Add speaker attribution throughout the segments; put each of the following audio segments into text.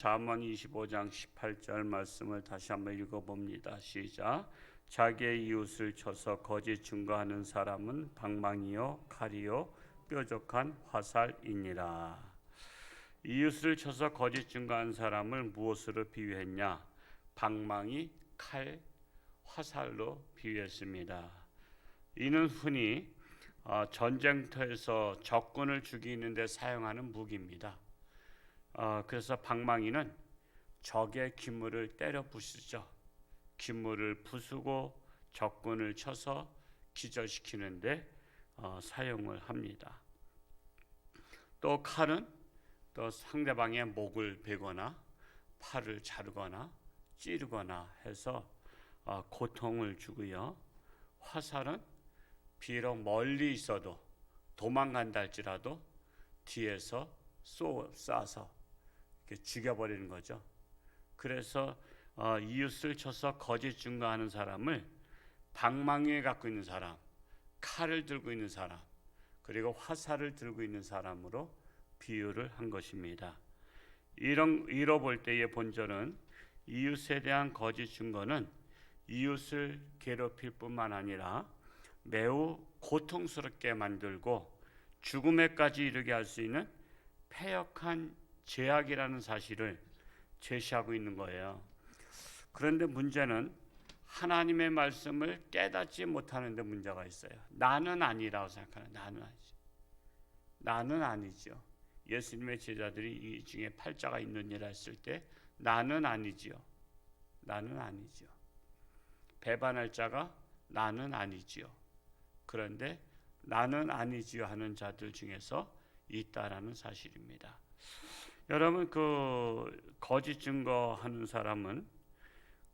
Speaker 1: 잠언 25장 18절 말씀을 다시 한번 읽어봅니다. 시작. 자기의 이웃을 쳐서 거짓 증거하는 사람은 방망이요 칼이요 뾰족한 화살이니라. 이웃을 쳐서 거짓 증거한 사람을 무엇으로 비유했냐? 방망이, 칼, 화살로 비유했습니다. 이는 흔히 전쟁터에서 적군을 죽이는 데 사용하는 무기입니다. 그래서 방망이는 적의 기물을 때려 부수죠. 기물을 부수고 적군을 쳐서 기절시키는데 사용을 합니다. 또 칼은 또 상대방의 목을 베거나 팔을 자르거나 찌르거나 해서 고통을 주고요. 화살은 비록 멀리 있어도 도망간다 할지라도 뒤에서 쏴서 죽여버리는 거죠. 그래서 이웃을 쳐서 거짓 증거하는 사람을 방망이에 갖고 있는 사람, 칼을 들고 있는 사람, 그리고 화살을 들고 있는 사람으로 비유를 한 것입니다. 이로 볼 때의 본절은 이웃에 대한 거짓 증거는 이웃을 괴롭힐 뿐만 아니라 매우 고통스럽게 만들고 죽음에까지 이르게 할 수 있는 패역한 죄악이라는 사실을 제시하고 있는 거예요. 그런데 문제는 하나님의 말씀을 깨닫지 못하는 데 문제가 있어요. 나는 아니라고 생각하는, 나는 아니죠. 예수님의 제자들이 이 중에 팔자가 있느니라 했을 때 나는 아니지요. 배반할 자가 나는 아니지요. 그런데 나는 아니지요 하는 자들 중에서 있다라는 사실입니다. 여러분, 거짓 증거하는 사람은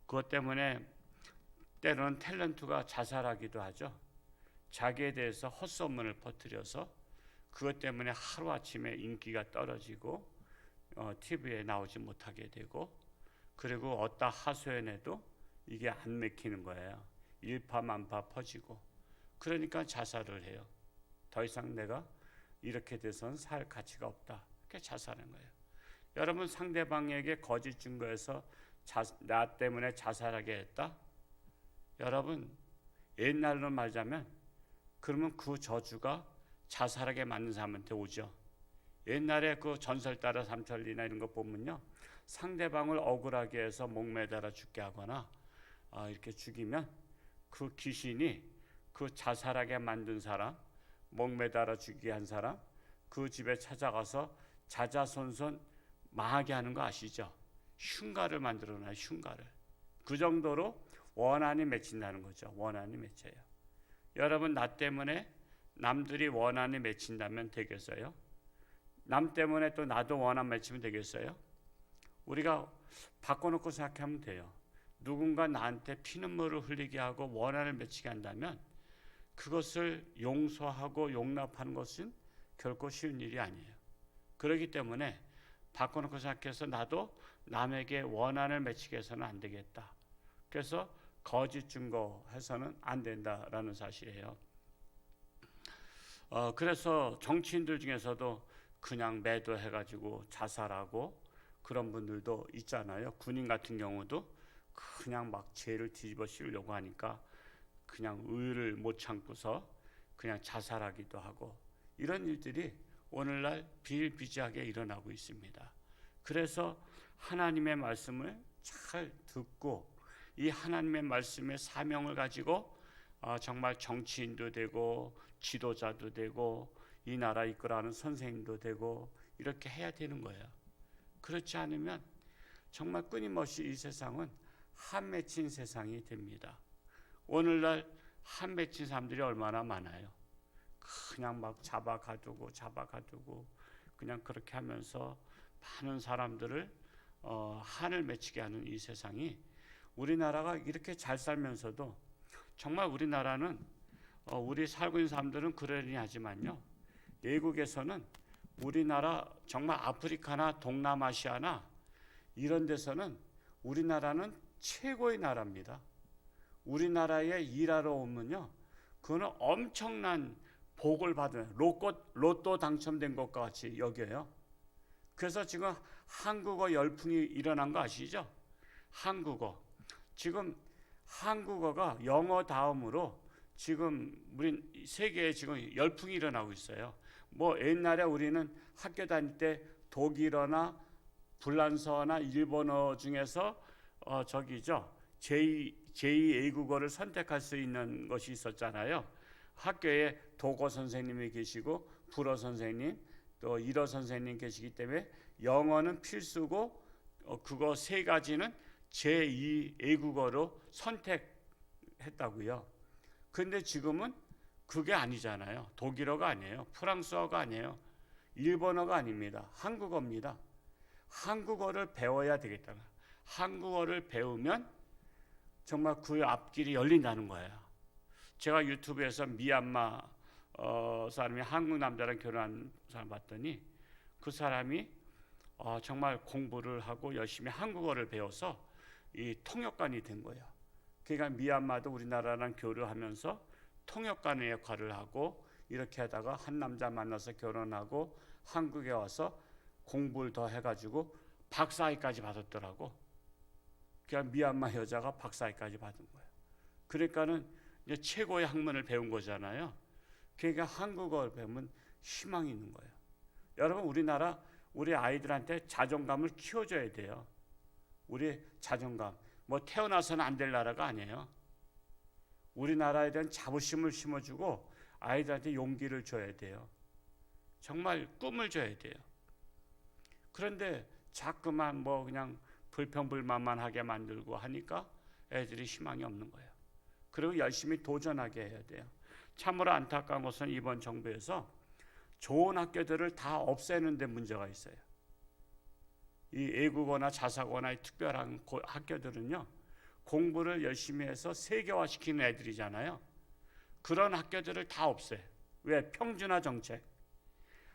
Speaker 1: 그것 때문에 때로는 탤런트가 자살하기도 하죠. 자기에 대해서 헛소문을 퍼뜨려서 그것 때문에 하루아침에 인기가 떨어지고 TV에 나오지 못하게 되고, 그리고 어디다 하소연해도 이게 안 맥히는 거예요. 일파만파 퍼지고, 그러니까 자살을 해요. 더 이상 내가 이렇게 돼서는 살 가치가 없다. 그렇게 자살하는 거예요. 여러분, 상대방에게 거짓 증거해서 나 때문에 자살하게 했다? 여러분, 옛날로 말하자면 그러면 그 저주가 자살하게 맞는 사람한테 오죠. 옛날에 그 전설 따라 삼천리나 이런 거 보면요, 상대방을 억울하게 해서 목매달아 죽게 하거나 이렇게 죽이면 그 귀신이 그 자살하게 만든 사람, 목매달아 죽이게 한 사람, 그 집에 찾아가서 자자손손 망하게 하는 거 아시죠? 흉가를 만들어놔요. 흉가를. 그 정도로 원한이 맺힌다는 거죠. 원한이 맺혀요. 여러분, 나 때문에 남들이 원한이 맺힌다면 되겠어요? 남 때문에 또 나도 원한 맺히면 되겠어요? 우리가 바꿔놓고 생각하면 돼요. 누군가 나한테 피눈물을 흘리게 하고 원한을 맺히게 한다면 그것을 용서하고 용납하는 것은 결코 쉬운 일이 아니에요. 그렇기 때문에 바꿔놓고 생각해서 나도 남에게 원한을 맺히게 해서는 안 되겠다. 그래서 거짓 증거해서는 안 된다라는 사실이에요. 그래서 정치인들 중에서도 그냥 매도해가지고 자살하고 그런 분들도 있잖아요. 군인 같은 경우도 그냥 막 죄를 뒤집어 씌우려고 하니까 그냥 의를 못 참고서 그냥 자살하기도 하고, 이런 일들이 오늘날 비일비재하게 일어나고 있습니다. 그래서 하나님의 말씀을 잘 듣고 이 하나님의 말씀의 사명을 가지고 정말 정치인도 되고 지도자도 되고 이 나라 이끌어가는 선생님도 되고 이렇게 해야 되는 거예요. 그렇지 않으면 정말 끊임없이 이 세상은 한 맺힌 세상이 됩니다. 오늘날 한 맺힌 사람들이 얼마나 많아요. 그냥 막 잡아가두고 그냥 그렇게 하면서 많은 사람들을 한을 맺히게 하는 이 세상이, 우리나라가 이렇게 잘 살면서도 정말 우리나라는 우리 살고 있는 사람들은 그러니 하지만요, 외국에서는 우리나라 정말 아프리카나 동남아시아나 이런 데서는 우리나라는 최고의 나라입니다. 우리나라에 일하러 오면요, 그거는 엄청난 복을 받은 로또 당첨된 것과 같이 여겨요. 그래서 지금 한국어 열풍이 일어난 거 아시죠? 한국어. 지금 한국어가 영어 다음으로 지금 우리 세계에 지금 열풍이 일어나고 있어요. 뭐 옛날에 우리는 학교 다닐 때 독일어나 불란서나 일본어 중에서 저기죠. 제2 외국어를 선택할 수 있는 것이 있었잖아요. 학교에 독어 선생님이 계시고 불어 선생님 또 일어 선생님 계시기 때문에 영어는 필수고 그거 세 가지는 제2 외국어로 선택했다고요. 근데 지금은 그게 아니잖아요. 독일어가 아니에요. 프랑스어가 아니에요. 일본어가 아닙니다. 한국어입니다. 한국어를 배워야 되겠다. 한국어를 배우면 정말 그 앞길이 열린다는 거예요. 제가 유튜브에서 미얀마 사람이 한국 남자랑 결혼한 사람 봤더니 그 사람이 정말 공부를 하고 열심히 한국어를 배워서 이 통역관이 된 거예요. 그러니까 미얀마도 우리나라랑 교류하면서 통역관의 역할을 하고 이렇게 하다가 한 남자 만나서 결혼하고 한국에 와서 공부를 더 해가지고 박사학위까지 받았더라고. 그러니까 미얀마 여자가 박사학위까지 받은 거예요. 그러니까는 이제 최고의 학문을 배운 거잖아요. 그러니까 한국어를 배우면 희망이 있는 거예요. 여러분 우리나라 우리 아이들한테 자존감을 키워줘야 돼요. 우리 자존감. 뭐 태어나서는 안 될 나라가 아니에요. 우리나라에 대한 자부심을 심어주고 아이들한테 용기를 줘야 돼요. 정말 꿈을 줘야 돼요. 그런데 자꾸만 뭐 그냥 불평불만만 하게 만들고 하니까 애들이 희망이 없는 거예요. 그리고 열심히 도전하게 해야 돼요. 참으로 안타까운 것은 이번 정부에서 좋은 학교들을 다 없애는 데 문제가 있어요. 이 외국어나 자사고나 이 특별한 학교들은요, 공부를 열심히 해서 세계화시키는 애들이잖아요. 그런 학교들을 다 없애. 왜? 평준화 정책.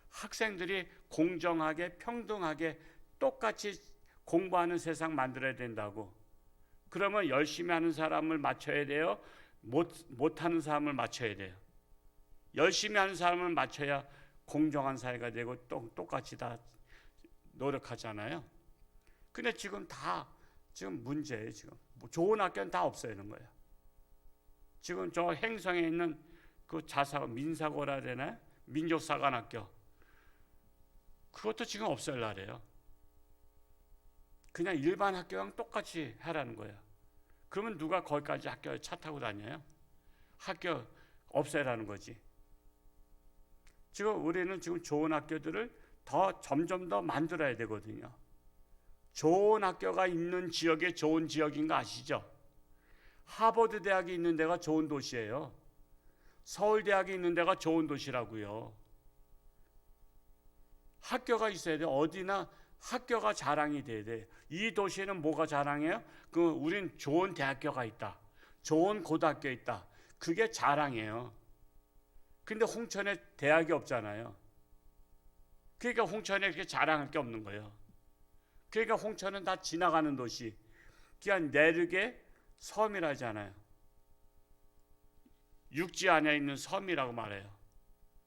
Speaker 1: 학생들이 공정하게 평등하게 똑같이 공부하는 세상 만들어야 된다고. 그러면 열심히 하는 사람을 맞춰야 돼요? 못하는 사람을 맞춰야 돼요? 열심히 하는 사람을 맞춰야 공정한 사회가 되고 똑같이 다 노력하잖아요. 근데 지금 문제예요. 지금 좋은 학교는 다 없애는 거예요. 지금 저 행성에 있는 그 민사고라 해야 되나요? 민족사관학교, 그것도 지금 없앨라래요. 그냥 일반 학교랑 똑같이 하라는 거예요. 그러면 누가 거기까지 학교에 차 타고 다녀요? 학교 없애라는 거지. 지금 우리는 지금 좋은 학교들을 점점 더 만들어야 되거든요. 좋은 학교가 있는 지역에 좋은 지역인 거 아시죠? 하버드 대학이 있는 데가 좋은 도시예요. 서울대학이 있는 데가 좋은 도시라고요. 학교가 있어야 돼. 어디나 학교가 자랑이 돼야 돼. 이 도시에는 뭐가 자랑해요? 우린 좋은 대학교가 있다. 좋은 고등학교 있다. 그게 자랑이에요. 근데 홍천에 대학이 없잖아요. 그러니까 홍천에 그렇게 자랑할 게 없는 거예요. 그러니까 홍천은 다 지나가는 도시. 그냥 내륙의 섬이라잖아요. 육지 안에 있는 섬이라고 말해요.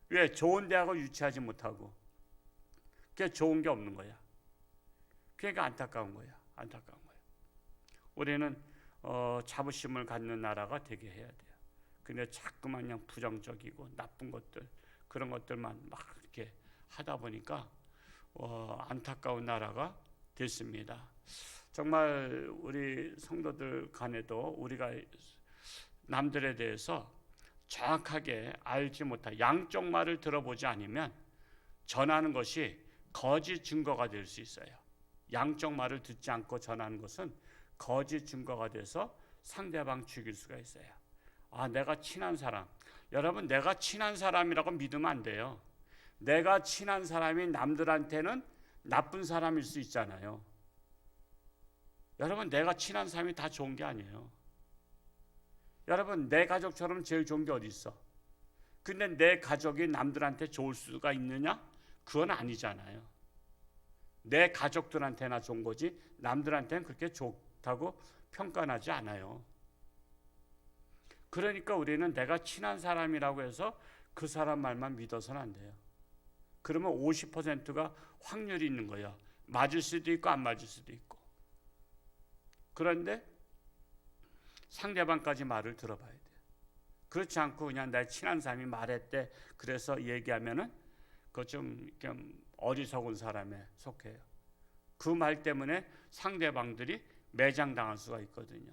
Speaker 1: 왜? 좋은 대학을 유치하지 못하고. 그게 좋은 게 없는 거야. 그러니까 안타까운 거야. 안타까운 거야. 우리는 자부심을 갖는 나라가 되게 해야 돼요. 근데 자꾸만 그냥 부정적이고 나쁜 것들, 그런 것들만 막 이렇게 하다 보니까 안타까운 나라가 됐습니다. 정말 우리 성도들 간에도 우리가 남들에 대해서 정확하게 알지 못한 양쪽 말을 들어보지 않으면 전하는 것이 거짓 증거가 될 수 있어요. 양쪽 말을 듣지 않고 전하는 것은 거짓 증거가 돼서 상대방 죽일 수가 있어요. 내가 친한 사람. 여러분, 내가 친한 사람이라고 믿으면 안 돼요. 내가 친한 사람이 남들한테는 나쁜 사람일 수 있잖아요. 여러분, 내가 친한 사람이 다 좋은 게 아니에요. 여러분, 내 가족처럼 제일 좋은 게 어디 있어? 근데 내 가족이 남들한테 좋을 수가 있느냐? 그건 아니잖아요. 내 가족들한테나 좋은 거지 남들한테는 그렇게 좋다고 평가하지 않아요. 그러니까 우리는 내가 친한 사람이라고 해서 그 사람 말만 믿어서는 안 돼요. 그러면 50%가 확률이 있는 거예요. 맞을 수도 있고 안 맞을 수도 있고. 그런데 상대방까지 말을 들어봐야 돼요. 그렇지 않고 그냥 내 친한 사람이 말했대 그래서 얘기하면은 그거 좀 어리석은 사람에 속해요. 그 말 때문에 상대방들이 매장당할 수가 있거든요.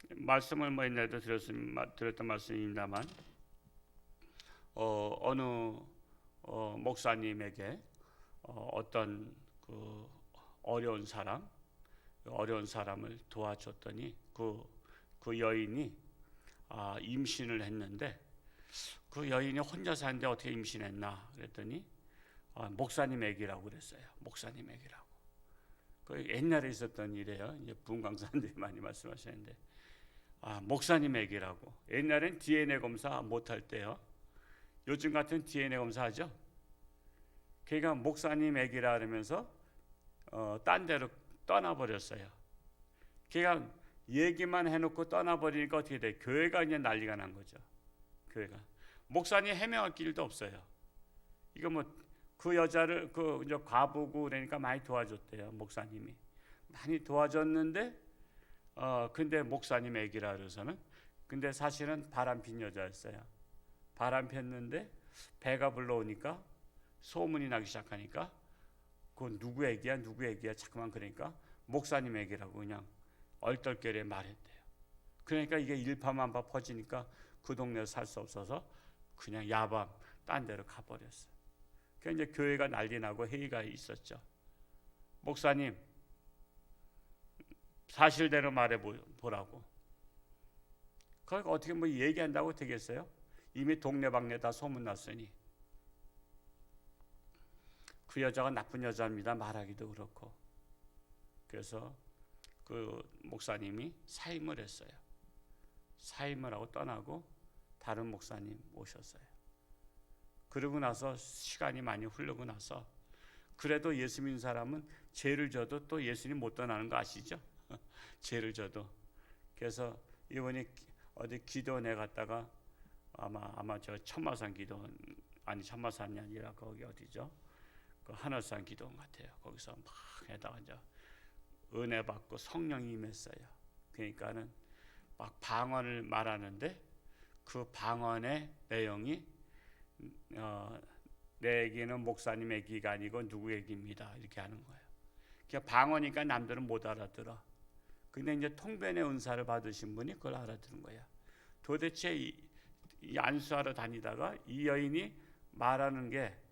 Speaker 1: 말씀을 뭐 옛날에도 드렸던 말씀입니다만 어느 목사님에게 어떤 그 어려운 사람을 도와줬더니 그 여인이 임신을 했는데 그 여인이 혼자 사는데 어떻게 임신했나 그랬더니 목사님 애기라고 그랬어요. 목사님 애기라고. 그 옛날에 있었던 일이에요. 이제 부흥 강사님들이 많이 말씀하시는데 목사님 애기라고. 옛날엔 DNA 검사 못할 때요. 요즘 같은 DNA 검사하죠. 걔가 목사님 애기라 그러면서 딴 데로 떠나버렸어요. 걔가 얘기만 해놓고 떠나버리니까 어떻게 돼? 교회가 이제 난리가 난 거죠. 교회가 목사님 해명할 길도 없어요. 이거 뭐 그 여자를 그 이제 과부고 그러니까 많이 도와줬대요. 목사님이 많이 도와줬는데 근데 목사님 애기라 그래서는 근데 사실은 바람핀 여자였어요. 바람폈는데 배가 불러오니까 소문이 나기 시작하니까 그건 누구 애기야 자꾸만 그러니까 목사님 애기라고 그냥 얼떨결에 말했대요. 그러니까 이게 일파만파 퍼지니까 그 동네에서 살 수 없어서 그냥 야밤 딴 데로 가버렸어요. 그러니까 이제 교회가 난리 나고 회의가 있었죠. 목사님 사실대로 말해보라고. 그러니까 어떻게 뭐 얘기한다고 되겠어요? 이미 동네방네 다 소문났으니. 그 여자가 나쁜 여자입니다 말하기도 그렇고. 그래서 그 목사님이 사임을 했어요. 사임을 하고 떠나고 다른 목사님 오셨어요. 그러고 나서 시간이 많이 흐르고 나서 그래도 예수 믿는 사람은 죄를 져도 또 예수님 못 떠나는 거 아시죠? 죄를 져도. 그래서 이번에 어디 기도원에 갔다가 아마 저 천마산 기도원 아니 천마산이 아니라 거기 어디죠? 그 하늘산 기도원 같아요. 거기서 막 해다가 이제 은혜 받고 성령이 임했어요. 그러니까는 막 방언을 말하는데 그 방언의 내용이 내 얘기는 목사님 얘기가 아니고 누구 얘기입니다 이렇게 하는 거예요. 그러니까 방언이니까 남들은 못 알아들어. 근데 이제 통변의 은사를 받으신 분이 그걸 알아들은 거야. 도대체 이 안수하러 다니다가 이 여인이 말하는 게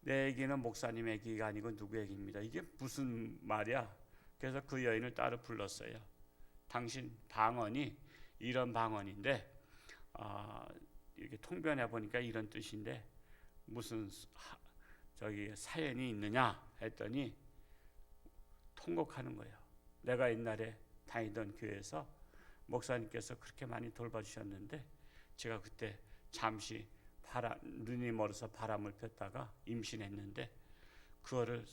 Speaker 1: 내 얘기는 목사님 얘기가 아니고 누구 얘기입니다. 이게 무슨 말이야? 그래서 그 여인을 따로 불렀어요. 당신 방언이 이런 방언인데 이렇게 통변해 보니까 이런 뜻인데 무슨 저기 사연이 있느냐 했더니 통곡하는 거예요. 내가 옛날에 다니던 교회에서 목사님께서 그렇게 많이 돌봐주셨는데 제가 그때 잠시 눈이 멀어서 바람을 폈다가 임신했는데 그거를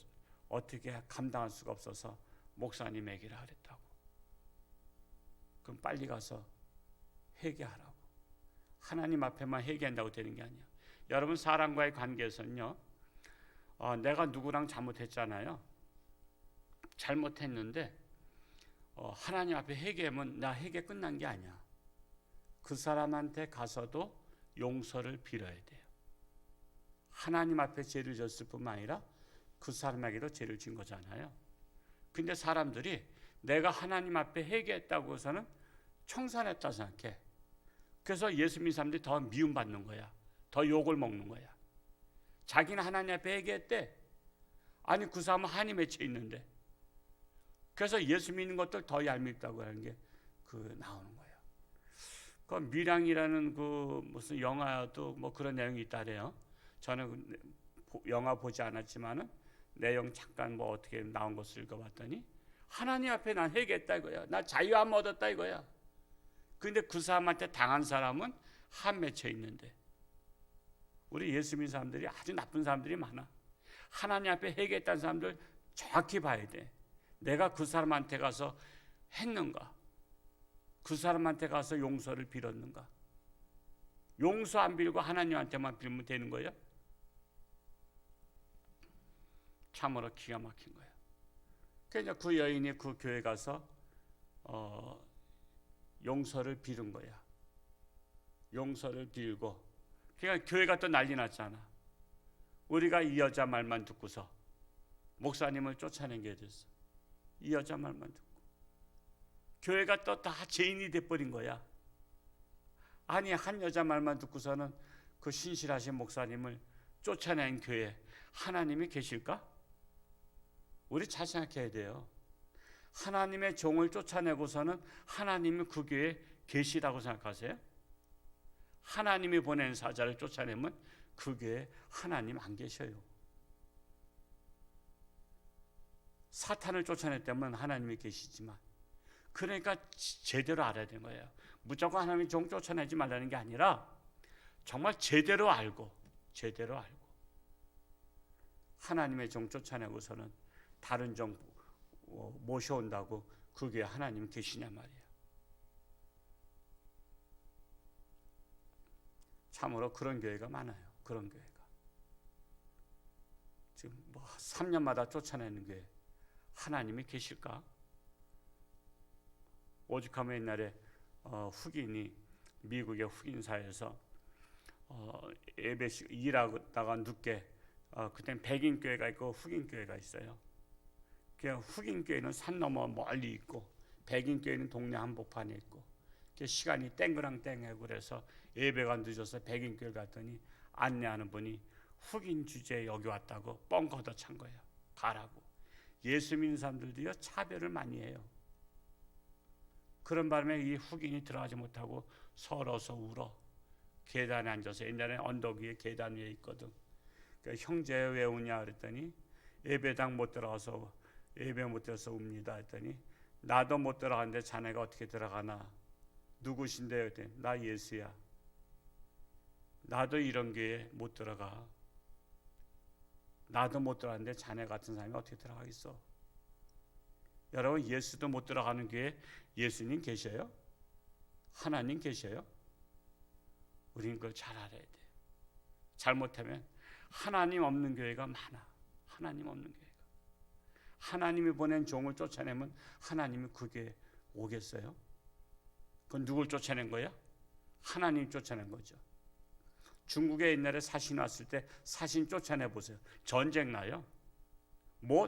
Speaker 1: 어떻게 감당할 수가 없어서 목사님 얘기를 하랬다고. 그럼 빨리 가서 회개하라고. 하나님 앞에만 회개한다고 되는 게 아니야. 여러분 사람과의 관계에서는요. 내가 누구랑 잘못했잖아요. 잘못했는데 하나님 앞에 회개하면 나 회개 끝난 게 아니야. 그 사람한테 가서도 용서를 빌어야 돼요. 하나님 앞에 죄를 졌을 뿐만 아니라 그 사람에게도 죄를 진 거잖아요. 근데 사람들이 내가 하나님 앞에 회개했다고 해서는 청산했다 생각해. 그래서 예수 믿는 사람들이 더 미움받는 거야. 더 욕을 먹는 거야. 자기는 하나님 앞에 회개했대. 아니 그 사람은 한이 맺혀 있는데. 그래서 예수 믿는 것들 더 얄밉다고 하는 게 나오는 거예요. 그 밀양이라는 그 무슨 영화도 뭐 그런 내용이 있다래요. 저는 영화 보지 않았지만은 내용 잠깐 뭐 어떻게 나온 것을 읽어봤더니 하나님 앞에 난 회개했다 이거야. 나 자유함 얻었다 이거야. 근데 그 사람한테 당한 사람은 한 맺혀 있는데 우리 예수 믿는 사람들이 아주 나쁜 사람들이 많아. 하나님 앞에 회개했다는 사람들 정확히 봐야 돼. 내가 그 사람한테 가서 했는가? 그 사람한테 가서 용서를 빌었는가? 용서 안 빌고 하나님한테만 빌면 되는 거예요? 참으로 기가 막힌 거예요. 그래서 그 여인이 그 교회 가서 용서를 빌은 거야. 용서를 빌고, 그러니까 교회가 또 난리 났잖아. 우리가 이 여자 말만 듣고서 목사님을 쫓아내게 됐어. 이 여자 말만 듣고 교회가 또 다 죄인이 돼버린 거야. 아니, 한 여자 말만 듣고서는 그 신실하신 목사님을 쫓아낸 교회, 하나님이 계실까? 우리 잘 생각해야 돼요. 하나님의 종을 쫓아내고서는 하나님이 그 교회에 계시다고 생각하세요? 하나님이 보낸 사자를 쫓아내면 그 교회에 하나님 안 계셔요. 사탄을 쫓아냈다면 하나님이 계시지만, 그러니까 제대로 알아야 되는 거예요. 무조건 하나님의 종 쫓아내지 말라는 게 아니라 정말 제대로 알고 하나님의 종 쫓아내고서는 다른 종 모셔온다고 그 교회에 하나님 계시냐 말이에요. 참으로 그런 교회가 많아요. 그런 교회가 지금 3년마다 쫓아내는 교회, 하나님이 계실까? 오죽하면 옛날에 흑인이 미국의 흑인사회에서 예배식 일하다가 늦게, 그때는 백인 교회가 있고 흑인 교회가 있어요. 그냥 흑인 교회는 산 너머 멀리 있고 백인 교회는 동네 한복판에 있고, 시간이 땡그랑땡하고 그래서 예배가 늦어서 백인 교회 갔더니 안내하는 분이 흑인 주제에 여기 왔다고 뻥 걷어찬 거예요. 가라고. 예수 믿는 사람들도요 차별을 많이 해요. 그런 바람에 이 흑인이 들어가지 못하고 서러서 울어. 계단에 앉아서, 옛날에 언덕 위에 계단 위에 있거든. 그러니까 형제 왜 우냐 그랬더니 예배당 못 들어가서, 예배 못 들어서 웁니다 했더니 나도 못 들어가는데 자네가 어떻게 들어가나? 누구신데요? 했더니 나 예수야. 나도 이런 교회에 못 들어가. 나도 못 들어가는데 자네 같은 사람이 어떻게 들어가겠어? 여러분, 예수도 못 들어가는 교회에 예수님 계셔요? 하나님 계셔요? 우리는 그걸 잘 알아야 돼요. 잘못하면 하나님 없는 교회가 많아. 하나님 없는 교회가. 하나님이 보낸 종을 쫓아내면 하나님이 그 교회에 오겠어요? 그건 누굴 쫓아낸 거야? 하나님 쫓아낸 거죠. 중국에 옛날에 사신 왔을 때 사신 쫓아내보세요. 전쟁 나요.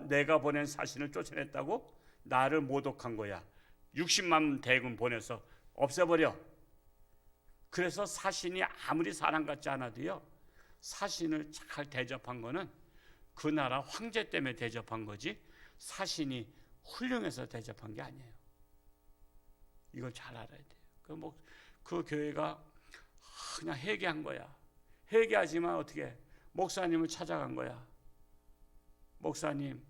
Speaker 1: 내가 보낸 사신을 쫓아냈다고? 나를 모독한 거야. 60만 대군 보내서 없애버려. 그래서 사신이 아무리 사람 같지 않아도요, 사신을 잘 대접한 거는 그 나라 황제 때문에 대접한 거지 사신이 훌륭해서 대접한 게 아니에요. 이걸 잘 알아야 돼요. 그 교회가 그냥 회개한 거야. 회개하지만 어떻게 목사님을 찾아간 거야. 목사님,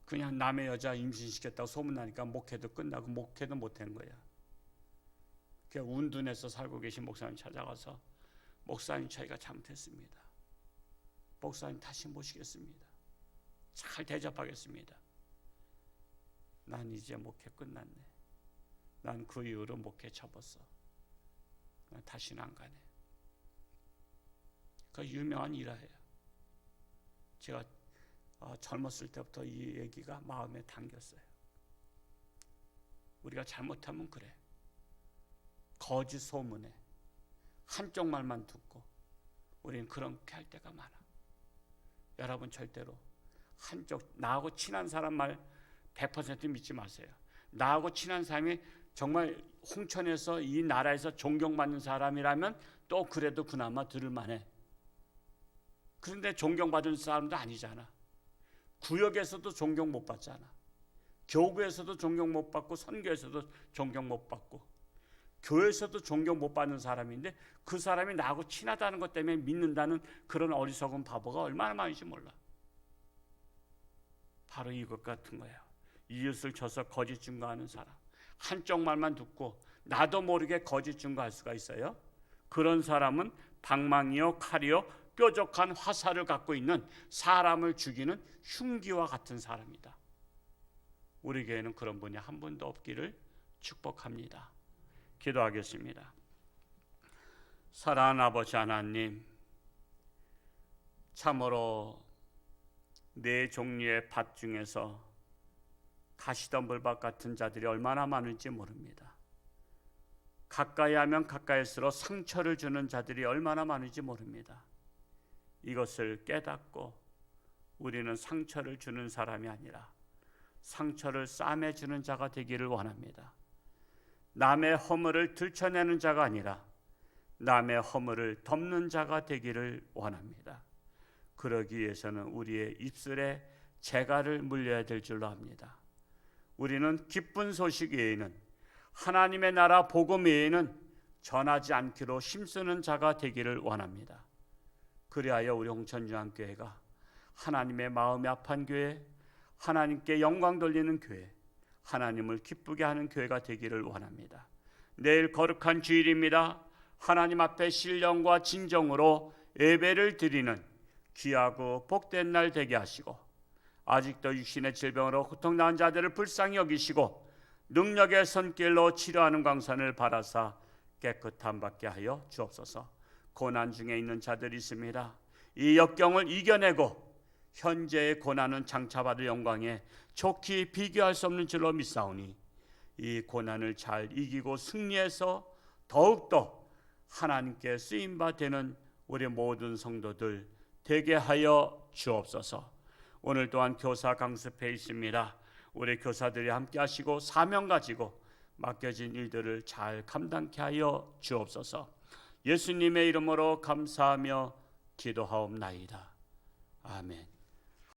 Speaker 1: 그냥 남의 여자 임신시켰다고 소문나니까 목회도 끝나고 목회도 못한 거야. 그냥 운둔해서 살고 계신 목사님 찾아가서 목사님, 저희가 잘못했습니다. 목사님 다시 모시겠습니다. 잘 대접하겠습니다. 난 이제 목회 끝났네. 난 그 이후로 목회 접었어. 난 다시는 안 가네. 그 유명한 일화예요. 제가 젊었을 때부터 이 얘기가 마음에 당겼어요. 우리가 잘못하면 그래. 거짓 소문에 한쪽 말만 듣고 우리는 그렇게 할 때가 많아. 여러분, 절대로 나하고 친한 사람 말 100% 믿지 마세요. 나하고 친한 사람이 정말 홍천에서 이 나라에서 존경받는 사람이라면 또 그래도 그나마 들을 만해. 그런데 존경받은 사람도 아니잖아. 구역에서도 존경 못 받잖아. 교구에서도 존경 못 받고, 선교에서도 존경 못 받고, 교회에서도 존경 못 받는 사람인데 그 사람이 나하고 친하다는 것 때문에 믿는다는 그런 어리석은 바보가 얼마나 많은지 몰라. 바로 이것 같은 거예요. 이웃을 쳐서 거짓 증거하는 사람. 한쪽 말만 듣고 나도 모르게 거짓 증거할 수가 있어요. 그런 사람은 방망이요 칼이요 뾰족한 화살을 갖고 있는, 사람을 죽이는 흉기와 같은 사람이다. 우리 교회는 그런 분이 한 분도 없기를 축복합니다. 기도하겠습니다. 사랑하는 아버지 하나님, 참으로 네 종류의 밭 중에서 가시덤불밭 같은 자들이 얼마나 많은지 모릅니다. 가까이 하면 가까이일수록 상처를 주는 자들이 얼마나 많은지 모릅니다. 이것을 깨닫고 우리는 상처를 주는 사람이 아니라 상처를 싸매주는 자가 되기를 원합니다. 남의 허물을 들춰내는 자가 아니라 남의 허물을 덮는 자가 되기를 원합니다. 그러기 위해서는 우리의 입술에 재갈을 물려야 될 줄로 압니다. 우리는 기쁜 소식 외에는, 하나님의 나라 복음 외에는 전하지 않기로 힘쓰는 자가 되기를 원합니다. 그리하여 우리 홍천중앙교회가 하나님의 마음이 아픈 교회, 하나님께 영광 돌리는 교회, 하나님을 기쁘게 하는 교회가 되기를 원합니다. 내일 거룩한 주일입니다. 하나님 앞에 신령과 진정으로 예배를 드리는 귀하고 복된 날 되게 하시고, 아직도 육신의 질병으로 고통당한 자들을 불쌍히 여기시고 능력의 손길로 치료하는 광선을 바라사 깨끗함 받게 하여 주옵소서. 고난 중에 있는 자들이 있습니다. 이 역경을 이겨내고 현재의 고난은 장차받을 영광에 좋게 비교할 수 없는 줄로 믿사오니, 이 고난을 잘 이기고 승리해서 더욱더 하나님께 쓰임바 되는 우리 모든 성도들 되게 하여 주옵소서. 오늘 또한 교사 강습회 있습니다. 우리 교사들이 함께 하시고 사명 가지고 맡겨진 일들을 잘 감당케 하여 주옵소서. 예수님의 이름으로 감사하며 기도하옵나이다. 아멘.